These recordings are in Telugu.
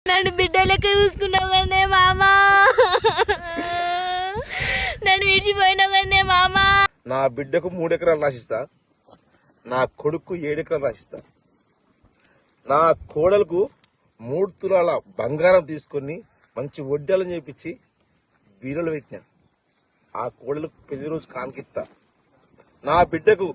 నన్ను బిడ్డలకి చూసుకున్నావు కదే మామా, నన్ను విడిచిపోయినావు కదే మామా. నా బిడ్డకు 3 ఎకరాలు రాసిస్తా, నా కొడుకు 7 ఎకరాలు రాసిస్తా, నా కోడలకు 3 తులాల బంగారం తీసుకొని మంచి వడ్డాలని చేపించి బీరులు పెట్టినా. ఆ కోడలకు పెళ్లి రోజు కానికిస్తా. నా బిడ్డకు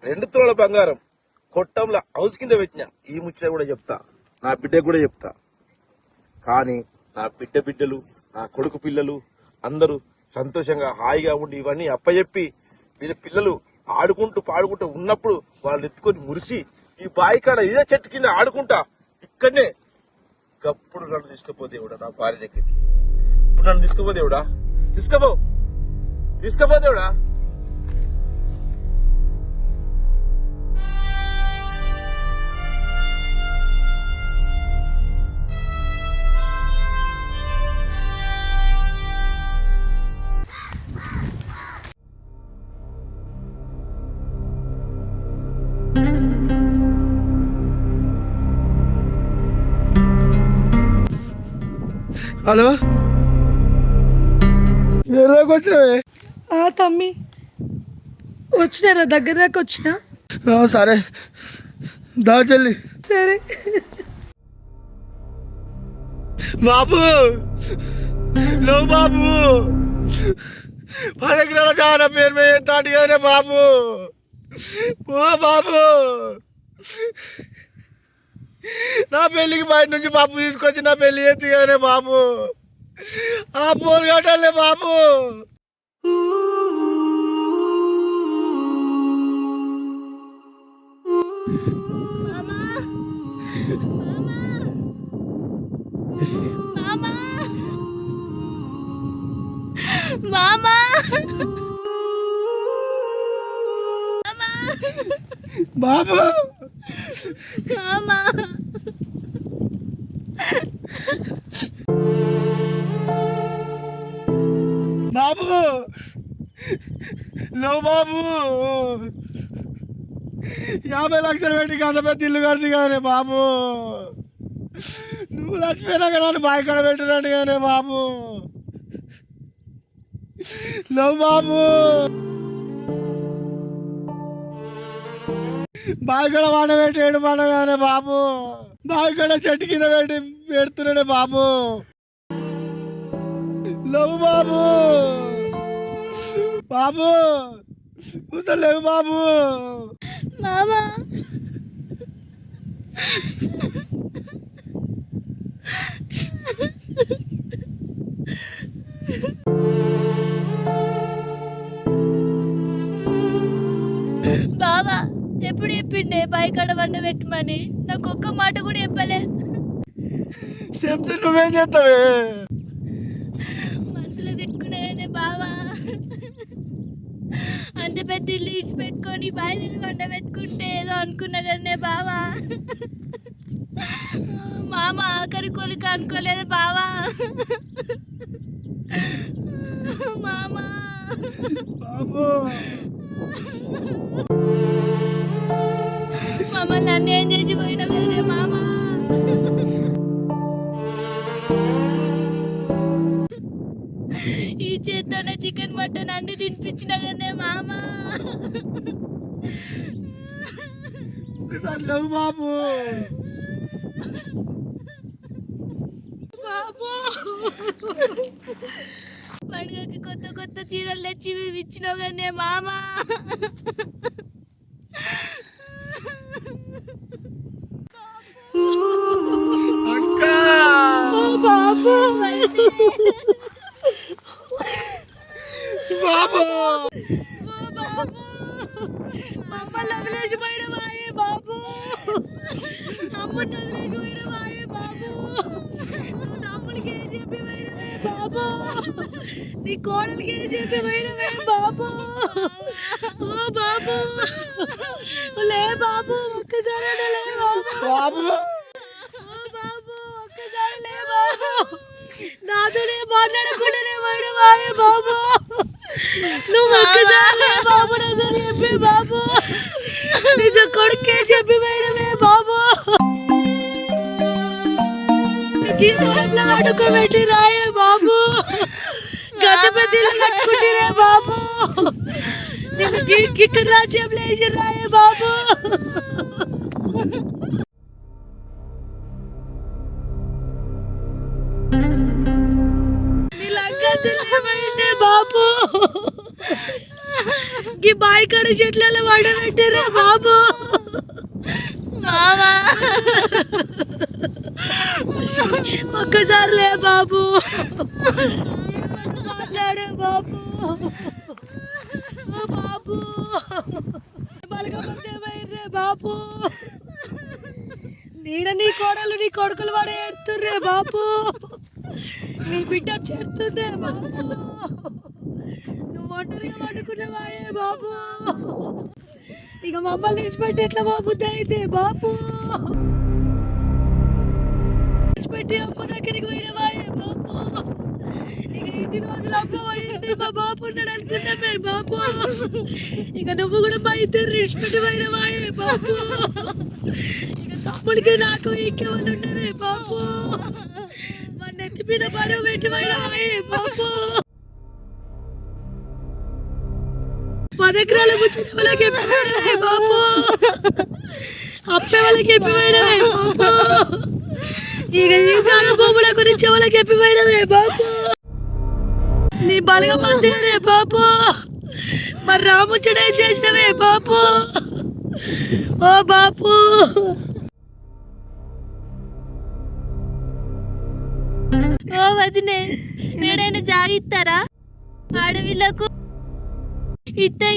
2 తులాల బంగారం కొట్టంలో హౌస్ కింద పెట్టినా. ఈ ముచ్చట కూడా చెప్తా, నా బిడ్డకు కూడా చెప్తా. కానీ నా బిడ్డలు, నా కొడుకు పిల్లలు అందరూ సంతోషంగా హాయిగా ఉండి ఇవన్నీ అప్పచెప్పి వీళ్ళ పిల్లలు ఆడుకుంటూ పాడుకుంటూ ఉన్నప్పుడు వాళ్ళు ఎత్తుకొని మురిసి ఈ బావి కాడ ఇదే చెట్టు కింద ఆడుకుంటా ఇక్కడనే గప్పుడు నన్ను తీసుకుపోదేవుడా నా భార్య దగ్గరికి. ఇప్పుడు నన్ను తీసుకుపోదేవుడా, తీసుకుపోదేవుడా. హలో, ఎలాగ వచ్చినావే? తమ్మి వచ్చినారా, దగ్గర దాకా వచ్చినా. సరే దా చెల్లి. సరే బాబు, లో బాబు, 10 ఎకరాల చాలా పేరు మీద తాటి కదనే బాబు. ఓ బాబు, నా పెళ్ళికి బయట నుంచి బాబు తీసుకొచ్చి నా పెళ్లి చేతి కదనే బాబు. ఆ పోలు కట్టాలే బాబు. మామా బాబు, మామా బాబు, లో బాబు, 50 లక్షలు పెట్టి అంత పెద్ద ఇల్లు కడుతుంది కానీ బాబు. నువ్వు చచ్చిపోయినాక నన్ను బావి కడ పెట్టినట్టు కానీ బాబు. లో బాబు, బావి కడ వండ పెట్టి 7 పండగానే బాబు. బావి కడ చెట్టు కింద పెట్టి పెడుతున్నాడే బాబు. లేవు బాబు, బాబు లేవు బాబు. మామా బాబా ఎప్పుడు చెప్పిండే బాయికాడ వండ పెట్టమని? నాకు ఒక్క మాట కూడా చెప్పలే. చెప్తే నువ్వేం చేస్తావే? మనసులో తిట్టుకునేనే బావా. అంత పెద్ద ఇల్లు ఇచ్చి పెట్టుకొని బావి వండ పెట్టుకుంటే ఏదో అనుకున్నా కదనే బావా. మామ ఆఖరి కోలిక అనుకోలేదు బావా. మామా బాబు, మమ్మల్ని అన్నీ ఏం చేసి పోయినా కదనే మామా. ఈ చేత్తోనే చికెన్ మటన్ అన్ని తినిపించిన కదనే మామా. లేవు బాబు. పండుగకి కొత్త కొత్త చీరలు తెచ్చి ఇచ్చినావు కదనే మామా. అక్క, బాబు బాబు, మమ్మల్ని వదిలేసి పోయినవాయే బాబు. అమ్మని వదిలేసి పోయినవాయే బాబు. తమ్ముడికి ఏం చెప్పి పోయినవే బాబు. నీ కోడలికి ఏం చెప్పి పోయినవే బాబు. ఓ బాబు లే బాబు, ఒక్కసారి లే బాబు. బాబు, ఓ బాబు ఒక్కసారి లే బాబు. నాతోనే మాట్లాడకుండానే పోయినవాయే బాబు. నువ్వు ఒక్కసారి లే బాబు, నాతో చెప్పే బాబు. నీకు కొడుకే చెప్పి పోయినవే బాబు. ఈ పొలంలో ఆడుకోబెట్టి రాయే బాబు, గత పెద్దలు కట్టుకుంటే బాబు, నేను ఇక్కడ రాజ్యంలో వేసి రాయే బాబు. నీ లంగా తెలియమైందే బాబు, ఈ బాయి కాడ చెట్లలో వాడబెట్టారే బాబు. మామా ఒక్కసారి లే బాబు, మాట్లాడే బాబు. ఓ బాబు, బలగమంటే బాబు, నీ కోడలు నీ కొడుకులు వాడే ఎడుతుర్రే బాబు, నీ బిడ్డ చేరుతుందే బాబు, నువ్వు ఒంటరిగా పడుకునేవాయే బాబు, ఇక మమ్మల్ని విడిచిపెట్టి ఎట్లా బాబు అయితే బాబు, విడిచిపెట్టి అమ్మ దగ్గరికి పోయినవాయే బాబు, ఇక ఇన్ని రోజులు అమ్మ పోయింది మా బాబు ఉన్నాడు అనుకున్నామే బాబు, ఇక నువ్వు కూడా మా ఇద్దరు విడిచిపెట్టి పోయినవాయే బాబు, ఇక తమ్ముడికి నాకు ఇంకెవరు ఉన్నారే బాబు, మా నెత్తి మీద బరువు పెట్టి పోయినవాయే బాబు. 10 ఎకరాల ముచ్చట వాళ్ళకి ఎప్పిపోయినవే బాబు, అప్పే వాళ్ళకి ఎప్పిపోయినవే బాబు, ఇక ఈ జాగ భూముల గురించి వాళ్ళకి ఎప్పిపోయినవే బాబు, నీ బలగ మందిరే బాబు, మరి రాముచ్చడే చేసినవే బాబు. ఓ బాబు, ఓ వదినే, ఏడైనా జాగిస్తారా? ఆడవిళ్ళకు ఇస్తే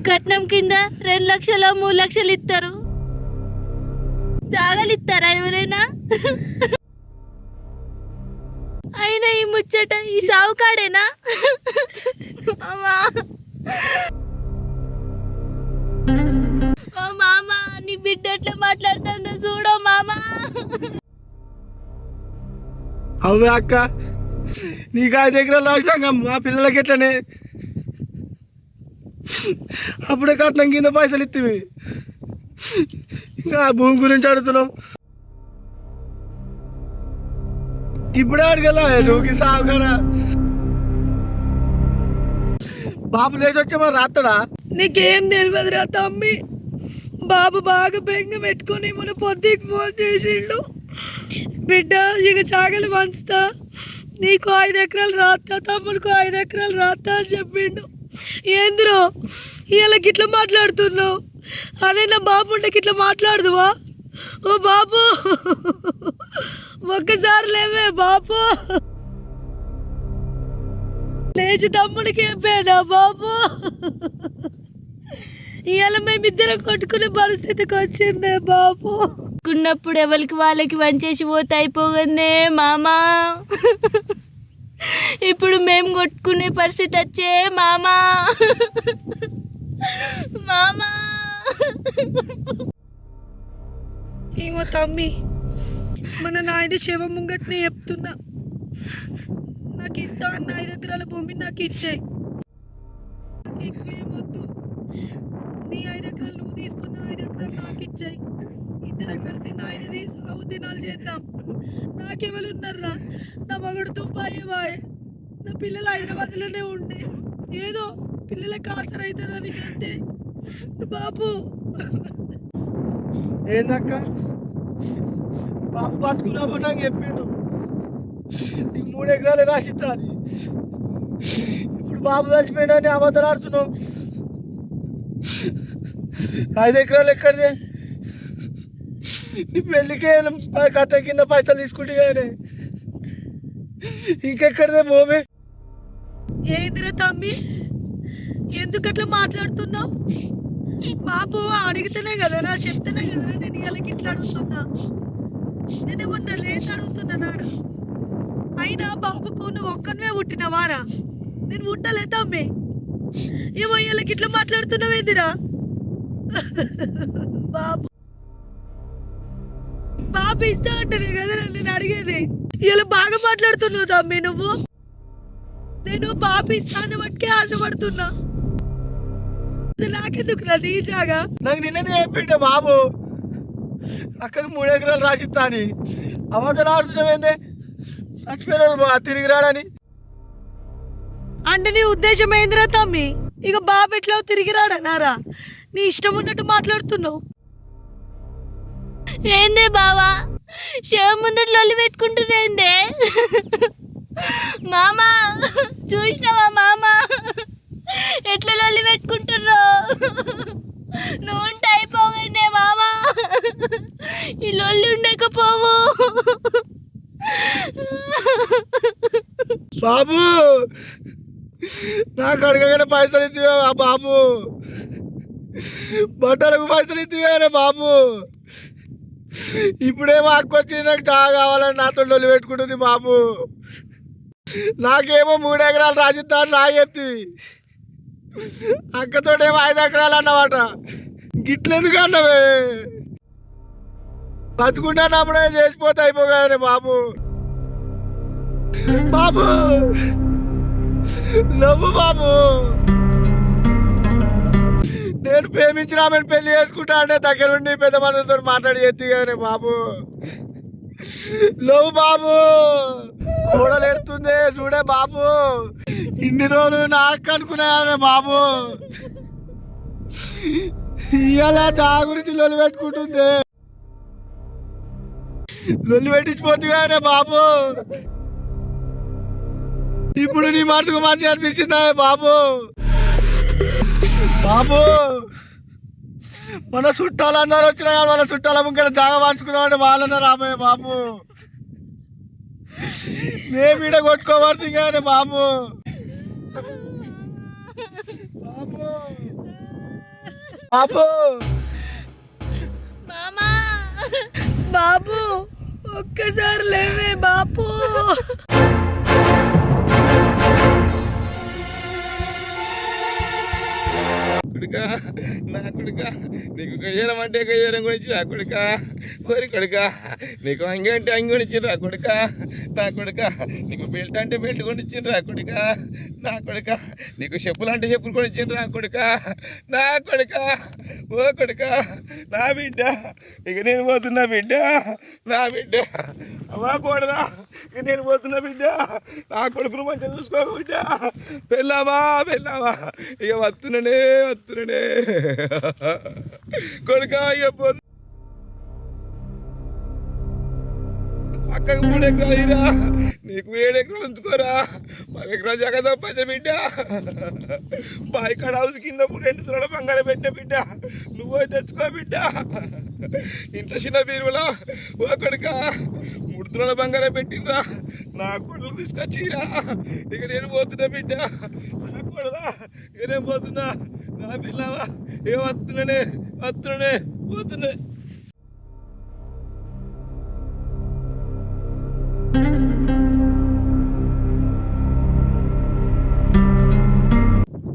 కట్నం కింద 2 లక్షలు 3 లక్షలు ఇస్తారు. జాగాలు ఇస్తారా ఎవరైనా? అయినా ఈ ముచ్చట ఈ సావుకాడేనా? ఓ మామా, నీ బిడ్డ ఎట్లా మాట్లాడుతుందో చూడో మామా. అవే అక్క, నీకు 5 ఎకరాలు రాసినాక మా పిల్లలకి ఎట్లనే అప్పుడే కట్నం కింద పైసలు ఇస్తుంది, ఇంకా భూమి గురించి అడుగుతున్నాం. ఇప్పుడే అడగల నువ్వు సాగు కదా, బాబు లేచి వచ్చే మరి రాస్తాడా? నీకేం తెలియదురా తమ్మి, బాబు బాగా బెంగ పెట్టుకొని మన పొద్దుకి ఫోన్ చేసిండు, బిడ్డ ఇక చాగలు మంచుతా, నీకు 5 ఎకరాలు రాస్తా, తమ్ముడికి 5 ఎకరాలు రాస్తా అని చెప్పిండు. ఏందిరో వీళ్ళకి ఇట్లా మాట్లాడుతున్నావు? అదే నా బాబు ఉండకి ఇట్లా మాట్లాడదువా? ఓ బాబు, ఒక్కసారి లేవే బాబు, లేచి తమ్ముడికి చెప్పాడా బాబు? ఇవాళ మేమిద్దరం కొట్టుకునే పరిస్థితికి వచ్చిందే బాబు. ఉన్నప్పుడు ఎవరికి వాళ్ళకి వంచేసి పోతే అయిపోగందే మామా. ఇప్పుడు మేము కొట్టుకునే పరిస్థితి వచ్చే మామా. మామా ఏమో తమ్మి, మన నాయన శవం ముంగట్నే చెప్తున్నా, నాకు ఇంత అన్న 5 ఎకరాల భూమి నాకు ఇచ్చాయి, నాకు ఎక్కువ ఏమొద్దు, నీ 5 ఎకరాలు నువ్వు తీసుకున్న 5 ఎకరాలు నాకు ఇచ్చాయి, ఇద్దరం కలిసి నాయనది సాగు దినాలు చేద్దాం. నాకెవరు ఉన్నారా? నా మగడు దుబాయ్ వాయ్, నా పిల్లలు హైదరాబాద్లోనే ఉండే, ఏదో పిల్లలకి ఆసర అవుతుందని అంతే బాబు. ఏందక్క, బాబు బతుకున్నామో నాకు చెప్పిండు, నీకు 3 ఎకరాలు రాసిస్తా అని. ఇప్పుడు బాబు చచ్చిపోయినా అబద్ధాలు ఆడుతున్నావు. 5 ఎకరాలు ఎక్కడిదే? నీ పెళ్ళికే కట్ట కింద పైసలు తీసుకుంటే కానీ ఇంకెక్కడిదే భూమి? ఏందిరా తమ్మి, ఎందుకు అట్లా మాట్లాడుతున్నావు? బాబు అడిగితేనే కదరా, చెప్తేనే కదరా నేను ఇళ్ళకి ఇట్లా అడుగుతున్నా, నేనేమన్నా లేదు అడుగుతున్నానారా? అయినా బాబుకు నువ్వు ఒక్కనే పుట్టినవారా? నేను పుట్టలే తమ్మి, ఏమో ఇళ్ళకి ఇట్లా మాట్లాడుతున్నావేందిరా? బాబు బాబు ఇస్తా అంటానే కదరా నేను అడిగేది. ఇలా బాగా మాట్లాడుతున్నావు తమ్మి నువ్వు. నేను బాబు ఇస్తాను బట్టికే ఆశపడుతున్నా, నాకెందుకు నీ జాగా? నాకు నిన్ననే చెప్పిండే బాబు, అక్కకి 3 ఎకరాలు రాసిస్తా అని. అబద్ధాలు ఆడుతున్నావేందే చచ్చిపోయినాడు తిరిగి రాడని. అంటే నీ ఉద్దేశం ఏందిరా తమ్మి? ఇక బాబు ఎట్లా తిరిగి రాడన్నారా? నీ ఇష్టం ఉన్నట్టు మాట్లాడుతున్నావు. ఏందే బావా శవం ముందర లొల్లి పెట్టుకుంటున్నాయిందే? మామా చూసినావా మామా ఎట్లా లొల్లి పెట్టుకుంటుర్రో? నువ్వు ఉంటే అయిపోయిందే మామా, ఈ లొల్లి ఉండకపోవు. బాబు నాకు అడగగానే పైసలు ఇద్దివా బాబు, బట్టలకు పైసలు ఇద్దివేరే బాబు. ఇప్పుడేమో అక్కొచ్చి నాకు చాలా కావాలని నాతో లొల్లి పెట్టుకుంటుంది బాబు. నాకేమో 3 ఎకరాలు రాజిస్తాను నాగెత్తి, అక్కతోటేమో 5 ఎకరాలు అన్నమాట. గిట్లెందుకు అన్నవే? బతుకుంటానప్పుడే చేసిపోతే అయిపోగానే బాబు. బాబు నవ్వు బాబు, నేను ప్రేమించిన ఆమెను పెళ్లి చేసుకుంటా అంటే దగ్గరుండి పెద్ద మనతో మాట్లాడి ఎత్తి కానీ బాబు. లవ్ బాబు కూడలు ఎడుతుంది చూడే బాబు. ఇన్ని రోజులు నాకు అనుకున్నానే బాబు, ఇవాళ చా గురించి లొల్లి పెట్టుకుంటుంది. లొల్లి పెట్టించిపోతుంది కానీ బాబు. ఇప్పుడు నీ మనసుకు మంచిగా అనిపించిందా బాబు? బాబు మన చుట్టాలు అన్నారు వచ్చినా కానీ మన చుట్టాల ముంగట జాగా పంచుకుందామంటే వాళ్ళన్నారు రాబోయే బాబు. మేము ఈడ కొట్టుకోబడుతుంది కానీ బాబు. బాబు బాబు మామా బాబు ఒక్కసారి లేవే బాపు. కొడుకా నా కొడుకా, నీకు గయ్యారం అంటే గయ్యారం గురించి నా కొడుకా. ఓరి కొడుకా, నీకు అంగి అంటే అంగి కొనిచ్చిండ్రు రా కొడుకా. నా కొడుకా, నీకు బెల్ట్ అంటే బెల్ట్ కొనిచ్చిండ్రు రా కొడుకా. నా కొడుకా, నీకు చెప్పులు అంటే చెప్పులు కొనిచ్చిండ్రు రా కొడుకా. నా కొడుకా, ఓ కొడుకా, నా బిడ్డ ఇక నేను పోతున్నా బిడ్డ. నా బిడ్డ అమ్మా కూడదా, ఇక నేను పోతున్నా బిడ్డ. నా కొడుకును మంచిగా చూసుకో బిడ్డ. పెళ్ళామా ఇక వస్తున్నానే కొడుకా. ఇక అక్కకు 3 ఎకరాలు ఇరా, నీకు 7 ఎకరాలు ఉంచుకోరా. 10 ఎకరాలు జాగా తప్పచ్చ బిడ్డ. బాయ్ కాడ హౌస్ కింద 2 తులాల బంగారం పెట్టిన బిడ్డ. నువ్వు తెచ్చుకో బిడ్డ. ఇంట్లో చిన్న బీరువలో ఓ కొడుక 3 తులాల బంగారం పెట్టినరా. నా కొడుకు తీసుకొచ్చిరా. ఇక నేను పోతున్నా బిడ్డ. నా కొడలా ఇక నేను పోతున్నా. నా పిల్లవా ఇక వస్తున్నానే పోతున్నా.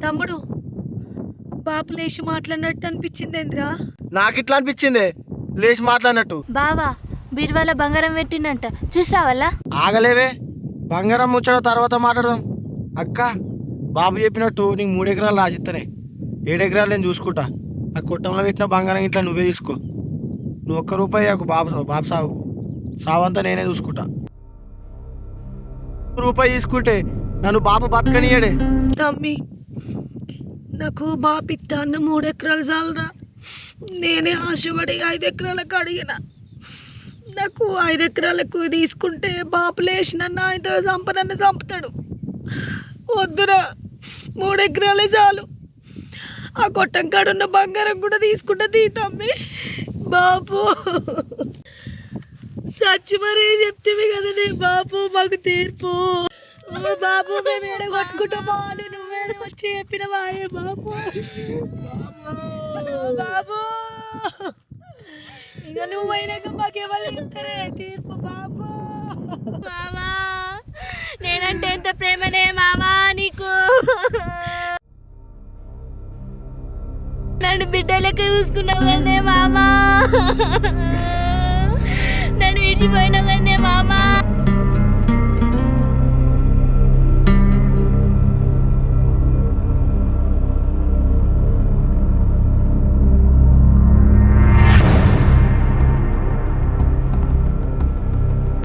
తమ్ముడు బాపు లేచి మాట్లాడినట్టు అనిపించింది ఏంద్రా? నాకు ఇట్లా అనిపించింది లేచి మాట్లాడినట్టు. బావా బీరువాల బంగారం పెట్టిందంట చూసావల్లా? ఆగలేవే, బంగారం ముచ్చట తర్వాత మాట్లాడదాం. అక్క బాబు చెప్పినట్టు నీకు 3 ఎకరాలు రాసిస్తానే, 7 ఎకరాలు నేను చూసుకుంటా. ఆ కుట్టంలో పెట్టిన బంగారం ఇట్లా నువ్వే తీసుకో. నువ్వు 1 రూపాయి బాబు సావంతా నేనే చూసుకుంటా. రూపాయి తీసుకుంటే నన్ను బాబు బతకనియడే. తమ్మి నాకు బాపిత్త అన్న 3 ఎకరాలు చాలరా. నేనే ఆశపడి 5 ఎకరాలకు అడిగిన. నాకు 5 ఎకరాలకు తీసుకుంటే బాపు లేచి నన్ను ఆయనతో నన్ను చంపుతాడు. వద్దురా, 3 ఎకరాలే చాలు. ఆ కొట్టం కాడున్న బంగారం కూడా తీసుకుంటా తీ తమ్మి. బాపు సచ్చి మరీ చెప్తేవి కదా నీ బాపు మాకు తీర్పు. బాబు మేము ఏడ కొట్టుకుంటామో అని నువ్వే వచ్చి చెప్పినవాయే బాబు. బాబు ఇక నువ్వైనాక మాకేవాళ్ళు చెప్తారే తీర్పు బాబు. మామా నేనంటే ఎంత ప్రేమనే మామా నీకు. నన్ను బిడ్డలకి చూసుకున్నావు కదే మామా. నన్ను విడిచిపోయినావు కదా